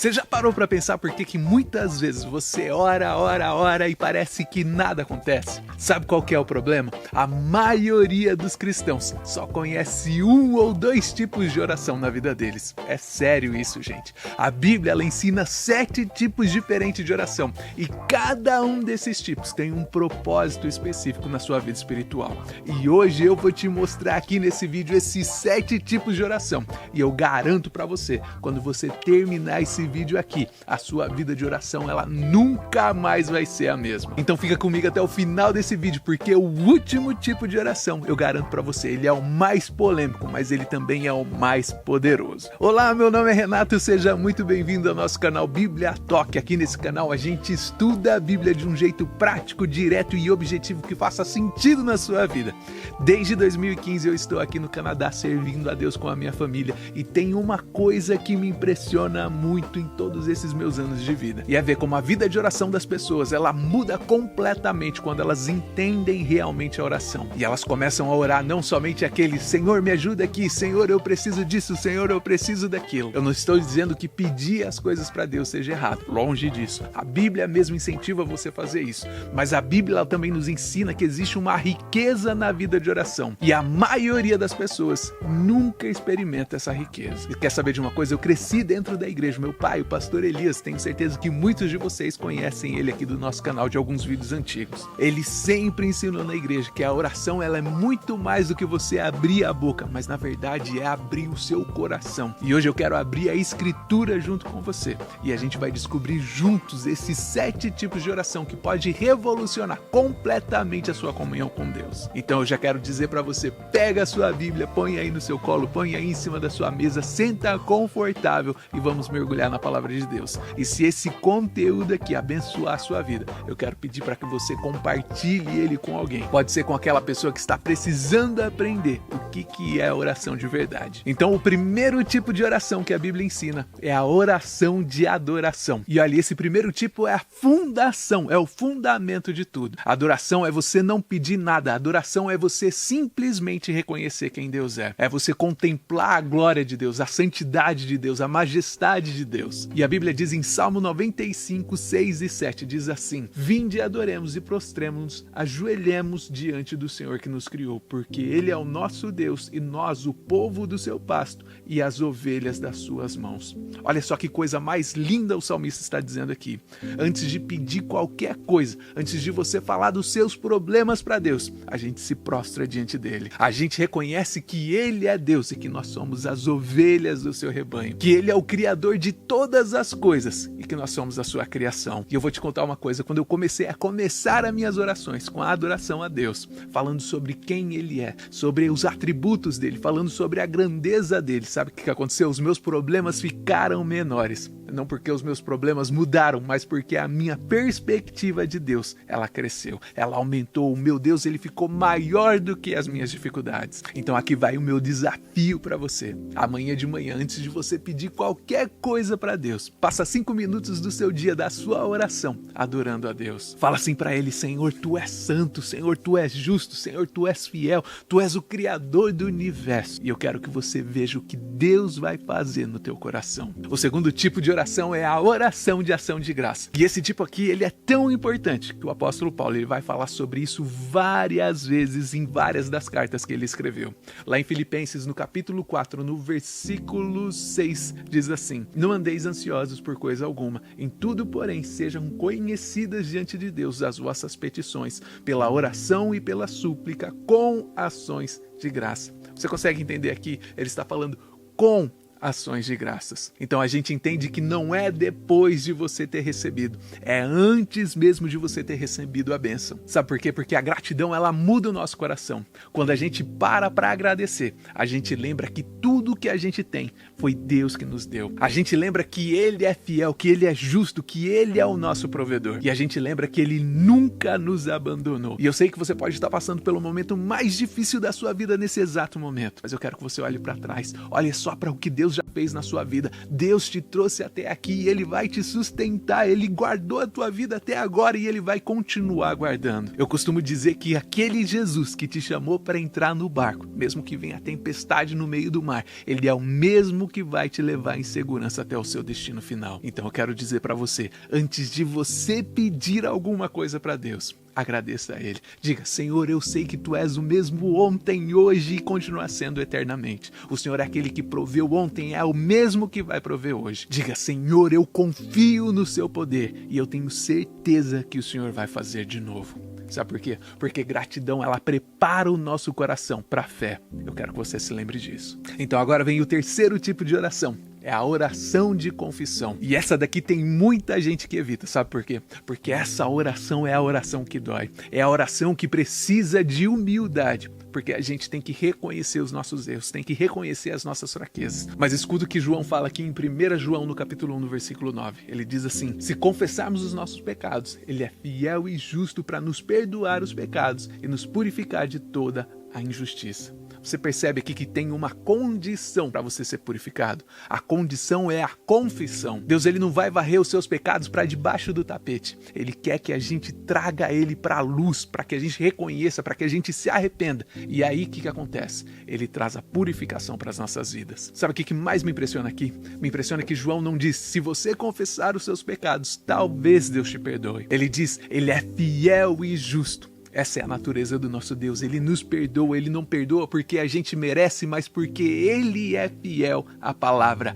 Você já parou para pensar por que muitas vezes você ora e parece que nada acontece? Sabe qual que é o problema? A maioria dos cristãos só conhece um ou dois tipos de oração na vida deles. É sério isso, gente. A Bíblia ela ensina 7 tipos diferentes de oração e cada um desses tipos tem um propósito específico na sua vida espiritual. E hoje eu vou te mostrar aqui nesse vídeo esses 7 tipos de oração. E eu garanto para você, quando você terminar esse vídeo aqui, a sua vida de oração ela nunca mais vai ser a mesma. Então fica comigo até o final desse vídeo, porque o último tipo de oração, eu garanto para você, ele é o mais polêmico, mas ele também é o mais poderoso. Olá, meu nome é Renato, seja muito bem-vindo ao nosso canal Bíblia Talk. Aqui nesse canal a gente estuda a Bíblia de um jeito prático, direto e objetivo que faça sentido na sua vida. Desde 2015 eu estou aqui no Canadá servindo a Deus com a minha família e tem uma coisa que me impressiona muito em todos esses meus anos de vida, e é ver como a vida de oração das pessoas ela muda completamente quando elas entendem realmente a oração. E elas começam a orar não somente aquele Senhor me ajuda aqui, Senhor eu preciso disso, Senhor eu preciso daquilo. Eu não estou dizendo que pedir as coisas para Deus seja errado, longe disso. A Bíblia mesmo incentiva você a fazer isso, mas a Bíblia ela também nos ensina que existe uma riqueza na vida de oração, e a maioria das pessoas nunca experimenta essa riqueza. E quer saber de uma coisa? Eu cresci dentro da igreja, meu pai, o pastor Elias, tenho certeza que muitos de vocês conhecem ele aqui do nosso canal de alguns vídeos antigos. Ele sempre ensinou na igreja que a oração ela é muito mais do que você abrir a boca, mas na verdade é abrir o seu coração. E hoje eu quero abrir a escritura junto com você, e a gente vai descobrir juntos esses 7 tipos de oração que pode revolucionar completamente a sua comunhão com Deus. Então eu já quero dizer para você, pega a sua Bíblia, põe aí no seu colo, põe aí em cima da sua mesa, senta confortável e vamos mergulhar na palavra de Deus. E se esse conteúdo aqui abençoar a sua vida, eu quero pedir para que você compartilhe ele com alguém. Pode ser com aquela pessoa que está precisando aprender o que é oração de verdade. Então o primeiro tipo de oração que a Bíblia ensina é a oração de adoração. E olha, esse primeiro tipo é a fundação, é o fundamento de tudo. A adoração é você não pedir nada, a adoração é você simplesmente reconhecer quem Deus é. É você contemplar a glória de Deus, a santidade de Deus, a majestade de Deus. E a Bíblia diz em Salmo 95, 6 e 7, diz assim: vinde, adoremos e prostremos-nos, ajoelhemos diante do Senhor que nos criou, porque Ele é o nosso Deus e nós o povo do seu pasto e as ovelhas das suas mãos. Olha só que coisa mais linda o salmista está dizendo aqui. Antes de pedir qualquer coisa, antes de você falar dos seus problemas para Deus, a gente se prostra diante dele. A gente reconhece que Ele é Deus e que nós somos as ovelhas do seu rebanho, que Ele é o Criador de todas as coisas e que nós somos a sua criação. E eu vou te contar uma coisa, quando eu comecei a começar as minhas orações com a adoração a Deus, falando sobre quem Ele é, sobre os atributos dele, falando sobre a grandeza dele, sabe o que aconteceu? Os meus problemas ficaram menores. Não porque os meus problemas mudaram, mas porque a minha perspectiva de Deus, ela cresceu, ela aumentou. O meu Deus, ele ficou maior do que as minhas dificuldades. Então aqui vai o meu desafio para você. Amanhã de manhã, antes de você pedir qualquer coisa para Deus, passa 5 minutos do seu dia, da sua oração, adorando a Deus. Fala assim para Ele: Senhor, Tu és santo, Senhor, Tu és justo, Senhor, Tu és fiel, Tu és o Criador do universo. E eu quero que você veja o que Deus vai fazer no teu coração. O segundo tipo de oração é a oração de ação de graça. E esse tipo aqui, ele é tão importante que o apóstolo Paulo ele vai falar sobre isso várias vezes em várias das cartas que ele escreveu. Lá em Filipenses, no capítulo 4, no versículo 6, diz assim: não andeis ansiosos por coisa alguma, em tudo, porém, sejam conhecidas diante de Deus as vossas petições, pela oração e pela súplica, com ações de graça. Você consegue entender aqui? Ele está falando com ações de graças. Então a gente entende que não é depois de você ter recebido, é antes mesmo de você ter recebido a bênção. Sabe por quê? Porque a gratidão ela muda o nosso coração. Quando a gente para agradecer, a gente lembra que tudo que a gente tem foi Deus que nos deu. A gente lembra que Ele é fiel, que Ele é justo, que Ele é o nosso provedor. E a gente lembra que Ele nunca nos abandonou. E eu sei que você pode estar passando pelo momento mais difícil da sua vida nesse exato momento, mas eu quero que você olhe para trás, olhe só para o que Deus já fez na sua vida. Deus te trouxe até aqui e Ele vai te sustentar. Ele guardou a tua vida até agora e Ele vai continuar guardando. Eu costumo dizer que aquele Jesus que te chamou para entrar no barco, mesmo que venha a tempestade no meio do mar, Ele é o mesmo que vai te levar em segurança até o seu destino final. Então eu quero dizer para você, antes de você pedir alguma coisa para Deus, agradeça a Ele. Diga: Senhor, eu sei que Tu és o mesmo ontem, hoje e continua sendo eternamente. O Senhor é aquele que proveu ontem, é o mesmo que vai prover hoje. Diga: Senhor, eu confio no Seu poder e eu tenho certeza que o Senhor vai fazer de novo. Sabe por quê? Porque gratidão, ela prepara o nosso coração para a fé. Eu quero que você se lembre disso. Então agora vem o terceiro tipo de oração. É a oração de confissão. E essa daqui tem muita gente que evita, sabe por quê? Porque essa oração é a oração que dói. É a oração que precisa de humildade. Porque a gente tem que reconhecer os nossos erros, tem que reconhecer as nossas fraquezas. Mas escuta o que João fala aqui em 1 João, no capítulo 1, no versículo 9. Ele diz assim: se confessarmos os nossos pecados, Ele é fiel e justo para nos perdoar os pecados e nos purificar de toda a injustiça. Você percebe aqui que tem uma condição para você ser purificado. A condição é a confissão. Deus, Ele não vai varrer os seus pecados para debaixo do tapete. Ele quer que a gente traga Ele para a luz, para que a gente reconheça, para que a gente se arrependa. E aí o que acontece? Ele traz a purificação para as nossas vidas. Sabe o que mais me impressiona aqui? Me impressiona que João não diz: se você confessar os seus pecados, talvez Deus te perdoe. Ele diz: Ele é fiel e justo. Essa é a natureza do nosso Deus. Ele nos perdoa, Ele não perdoa porque a gente merece, mas porque Ele é fiel à palavra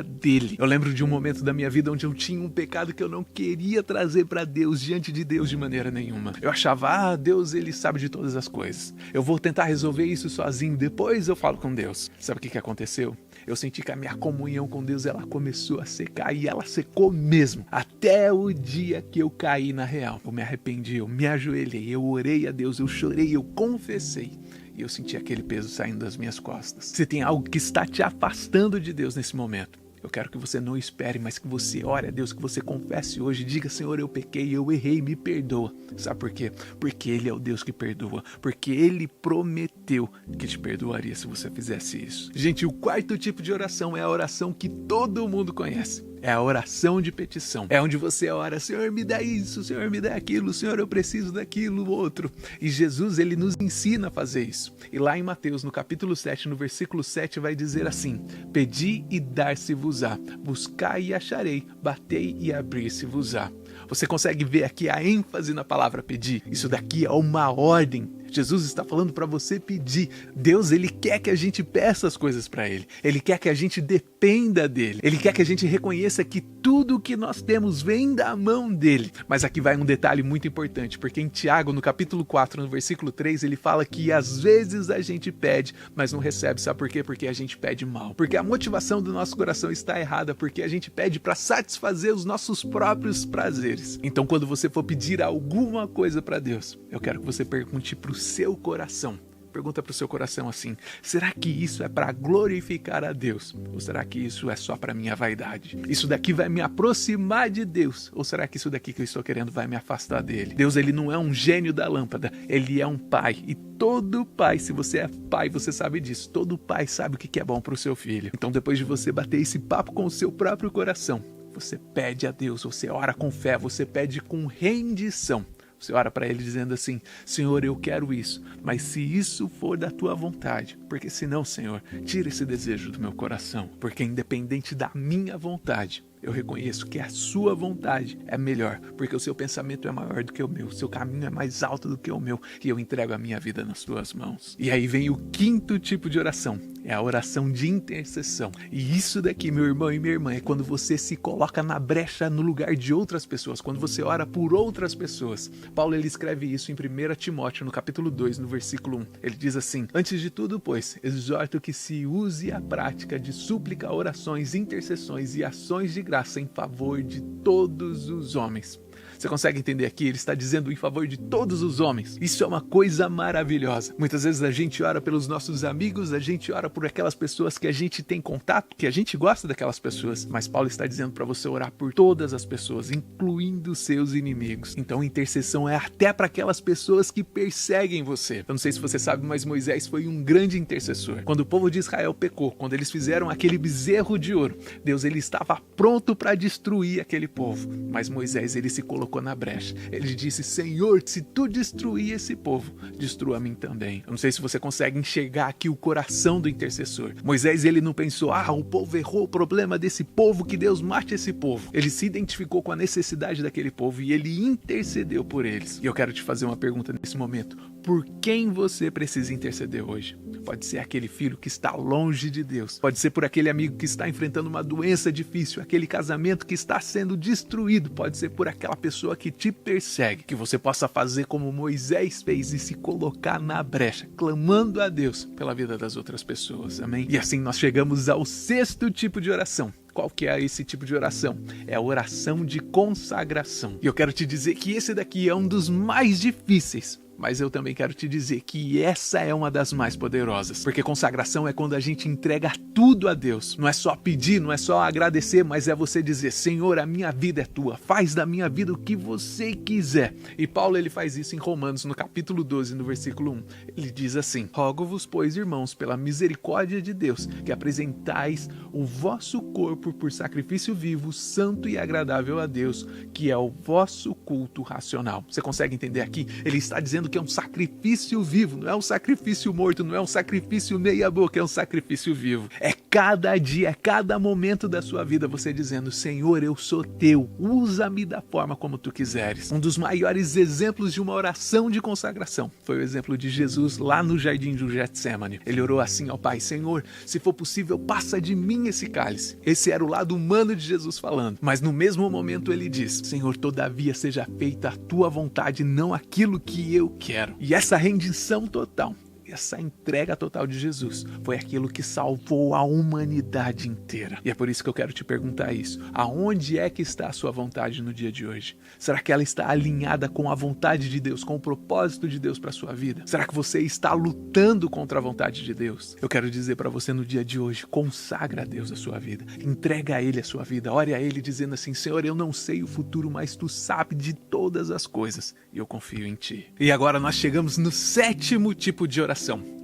dEle. Eu lembro de um momento da minha vida onde eu tinha um pecado que eu não queria trazer para Deus, diante de Deus de maneira nenhuma. Eu achava: Deus, Ele sabe de todas as coisas. Eu vou tentar resolver isso sozinho, depois eu falo com Deus. Sabe o que aconteceu? Eu senti que a minha comunhão com Deus, ela começou a secar, e ela secou mesmo. Até o dia que eu caí na real. Eu me arrependi, eu me ajoelhei, eu orei a Deus, eu chorei, eu confessei. E eu senti aquele peso saindo das minhas costas. Se tem algo que está te afastando de Deus nesse momento, eu quero que você não espere, mas que você ore a Deus, que você confesse hoje. Diga: Senhor, eu pequei, eu errei, me perdoa. Sabe por quê? Porque Ele é o Deus que perdoa. Porque Ele prometeu que te perdoaria se você fizesse isso. Gente, o quarto tipo de oração é a oração que todo mundo conhece. É a oração de petição. É onde você ora: Senhor, me dá isso, Senhor, me dá aquilo, Senhor, eu preciso daquilo, outro. E Jesus, Ele nos ensina a fazer isso. E lá em Mateus, no capítulo 7, no versículo 7, vai dizer assim: pedi e dar-se-vos-á, buscai e acharei, batei e abrir-se-vos-á. Você consegue ver aqui a ênfase na palavra pedir? Isso daqui é uma ordem. Jesus está falando para você pedir. Deus, Ele quer que a gente peça as coisas para Ele. Ele quer que a gente dependa dEle. Ele quer que a gente reconheça que tudo que nós temos vem da mão dEle. Mas aqui vai um detalhe muito importante, porque em Tiago, no capítulo 4, no versículo 3, ele fala que às vezes a gente pede, mas não recebe. Sabe por quê? Porque a gente pede mal. Porque a motivação do nosso coração está errada, porque a gente pede para satisfazer os nossos próprios prazeres. Então, quando você for pedir alguma coisa para Deus, eu quero que você pergunte para o seu coração. Pergunta para o seu coração assim: será que isso é para glorificar a Deus? Ou será que isso é só para minha vaidade? Isso daqui vai me aproximar de Deus? Ou será que isso daqui que eu estou querendo vai me afastar dele? Deus, Ele não é um gênio da lâmpada. Ele é um pai. E todo pai, se você é pai, você sabe disso. Todo pai sabe o que é bom para o seu filho. Então, depois de você bater esse papo com o seu próprio coração, você pede a Deus, você ora com fé, você pede com rendição. Você ora para Ele dizendo assim: Senhor, eu quero isso, mas se isso for da Tua vontade, porque senão, Senhor, tira esse desejo do meu coração, porque independente da minha vontade, eu reconheço que a sua vontade é melhor, porque o seu pensamento é maior do que o meu, o seu caminho é mais alto do que o meu, e eu entrego a minha vida nas tuas mãos. E aí vem o quinto tipo de oração, é a oração de intercessão. E isso daqui, meu irmão e minha irmã, é quando você se coloca na brecha no lugar de outras pessoas, quando você ora por outras pessoas. Paulo, ele escreve isso em 1 Timóteo, no capítulo 2, no versículo 1. Ele diz assim: antes de tudo, pois, exorto que se use a prática de súplica, orações, intercessões e ações de graça em favor de todos os homens. Você consegue entender aqui? Ele está dizendo em favor de todos os homens. Isso é uma coisa maravilhosa. Muitas vezes a gente ora pelos nossos amigos, a gente ora por aquelas pessoas que a gente tem contato, que a gente gosta daquelas pessoas. Mas Paulo está dizendo para você orar por todas as pessoas, incluindo seus inimigos. Então intercessão é até para aquelas pessoas que perseguem você. Eu não sei se você sabe, mas Moisés foi um grande intercessor. Quando o povo de Israel pecou, quando eles fizeram aquele bezerro de ouro, Deus ele estava pronto para destruir aquele povo. Mas Moisés ele se colocou na brecha. Ele disse: Senhor, se tu destruir esse povo, destrua a mim também. Eu não sei se você consegue enxergar aqui o coração do intercessor. Moisés ele não pensou: o povo errou, o problema desse povo, que Deus mate esse povo. Ele se identificou com a necessidade daquele povo e ele intercedeu por eles. E eu quero te fazer uma pergunta nesse momento: por quem você precisa interceder hoje? Pode ser aquele filho que está longe de Deus, pode ser por aquele amigo que está enfrentando uma doença difícil, aquele casamento que está sendo destruído, pode ser por aquela pessoa que te persegue. Que você possa fazer como Moisés fez e se colocar na brecha, clamando a Deus pela vida das outras pessoas, amém? E assim nós chegamos ao 6º tipo de oração. Qual que é esse tipo de oração? É a oração de consagração. E eu quero te dizer que esse daqui é um dos mais difíceis. Mas eu também quero te dizer que essa é uma das mais poderosas. Porque consagração é quando a gente entrega tudo a Deus. Não é só pedir, não é só agradecer, mas é você dizer: Senhor, a minha vida é tua. Faz da minha vida o que você quiser. E Paulo ele faz isso em Romanos, no capítulo 12, no versículo 1. Ele diz assim: Rogo-vos, pois, irmãos, pela misericórdia de Deus, que apresentais o vosso corpo por sacrifício vivo, santo e agradável a Deus, que é o vosso culto racional. Você consegue entender aqui? Ele está dizendo que é um sacrifício vivo, não é um sacrifício morto, não é um sacrifício meia boca, é um sacrifício vivo. É cada dia, é cada momento da sua vida você dizendo: Senhor, eu sou teu, usa-me da forma como tu quiseres. Um dos maiores exemplos de uma oração de consagração foi o exemplo de Jesus lá no jardim do Getsemane. Ele orou assim ao Pai: Senhor, se for possível, passa de mim esse cálice. Esse era o lado humano de Jesus falando, mas no mesmo momento ele diz: Senhor, todavia seja feita a tua vontade, não aquilo que eu quero. E essa rendição total, essa entrega total de Jesus foi aquilo que salvou a humanidade inteira. E é por isso que eu quero te perguntar isso: aonde é que está a sua vontade no dia de hoje? Será que ela está alinhada com a vontade de Deus, com o propósito de Deus para sua vida? Será que você está lutando contra a vontade de Deus? Eu quero dizer para você no dia de hoje: consagra a Deus a sua vida, entrega a Ele a sua vida, ore a Ele dizendo assim: Senhor, eu não sei o futuro, mas tu sabes de todas as coisas e eu confio em ti. E agora nós chegamos no 7º tipo de oração.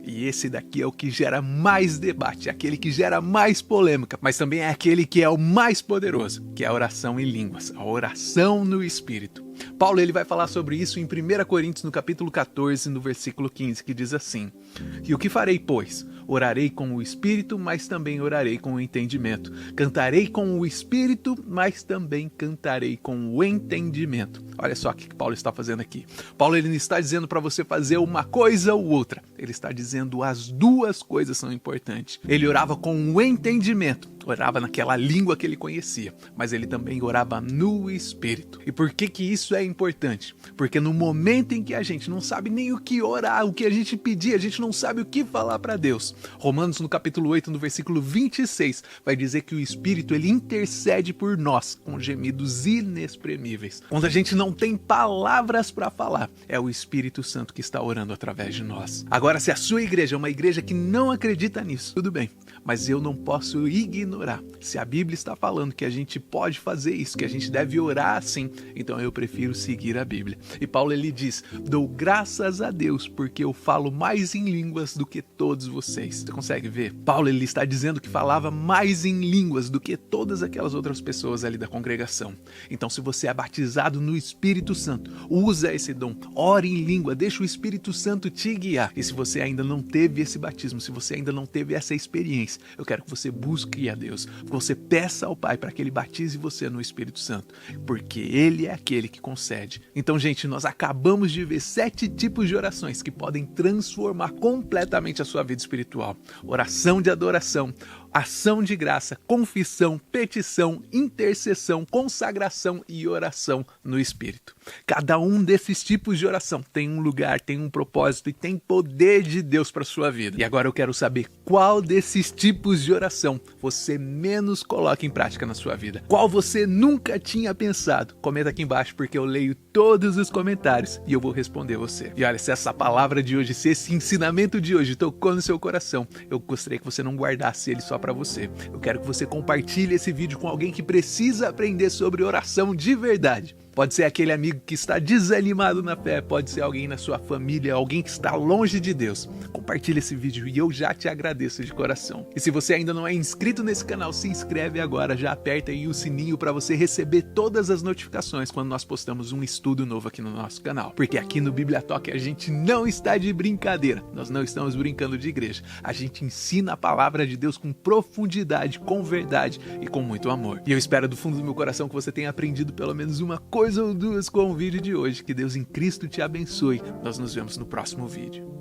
E esse daqui é o que gera mais debate, aquele que gera mais polêmica, mas também é aquele que é o mais poderoso, que é a oração em línguas, a oração no Espírito. Paulo ele vai falar sobre isso em 1 Coríntios, no capítulo 14, no versículo 15, que diz assim: E o que farei, pois? Orarei com o Espírito, mas também orarei com o entendimento. Cantarei com o Espírito, mas também cantarei com o entendimento. Olha só o que Paulo está fazendo aqui. Paulo ele não está dizendo para você fazer uma coisa ou outra. Ele está dizendo as duas coisas são importantes. Ele orava com o entendimento, orava naquela língua que ele conhecia, mas ele também orava no Espírito. E por que que isso é importante? Porque no momento em que a gente não sabe nem o que orar, o que a gente pedir, a gente não sabe o que falar para Deus. Romanos no capítulo 8, no versículo 26, vai dizer que o Espírito ele intercede por nós com gemidos inexprimíveis. Quando a gente não tem palavras para falar, é o Espírito Santo que está orando através de nós. Agora, se a sua igreja é uma igreja que não acredita nisso, tudo bem, mas eu não posso ignorar. Se a Bíblia está falando que a gente pode fazer isso, que a gente deve orar assim, então eu prefiro seguir a Bíblia. E Paulo ele diz: dou graças a Deus porque eu falo mais em línguas do que todos vocês. Você consegue ver? Paulo ele está dizendo que falava mais em línguas do que todas aquelas outras pessoas ali da congregação. Então, se você é batizado no Espírito Santo, usa esse dom, ore em língua, deixa o Espírito Santo te guiar. E se você ainda não teve esse batismo, se você ainda não teve essa experiência, eu quero que você busque a Deus, que você peça ao Pai para que Ele batize você no Espírito Santo, porque Ele é aquele que concede. Então, gente, nós acabamos de ver 7 tipos de orações que podem transformar completamente a sua vida espiritual. Oração de adoração, ação de graça, confissão, petição, intercessão, consagração e oração no Espírito. Cada um desses tipos de oração tem um lugar, tem um propósito e tem poder de Deus para sua vida. E agora eu quero saber qual desses tipos de oração você menos coloca em prática na sua vida. Qual você nunca tinha pensado? Comenta aqui embaixo porque eu leio todos os comentários e eu vou responder você. E olha, se essa palavra de hoje, se esse ensinamento de hoje tocou no seu coração, eu gostaria que você não guardasse ele só para você. Eu quero que você compartilhe esse vídeo com alguém que precisa aprender sobre oração de verdade. Pode ser aquele amigo que está desanimado na fé, pode ser alguém na sua família, alguém que está longe de Deus. Compartilhe esse vídeo e eu já te agradeço de coração. E se você ainda não é inscrito nesse canal, se inscreve agora, já aperta aí o sininho para você receber todas as notificações quando nós postamos um estudo novo aqui no nosso canal. Porque aqui no Bíblia Talk a gente não está de brincadeira, nós não estamos brincando de igreja. A gente ensina a palavra de Deus com profundidade, com verdade e com muito amor. E eu espero do fundo do meu coração que você tenha aprendido pelo menos uma coisa ou duas com o vídeo de hoje. Que Deus em Cristo te abençoe. Nós nos vemos no próximo vídeo.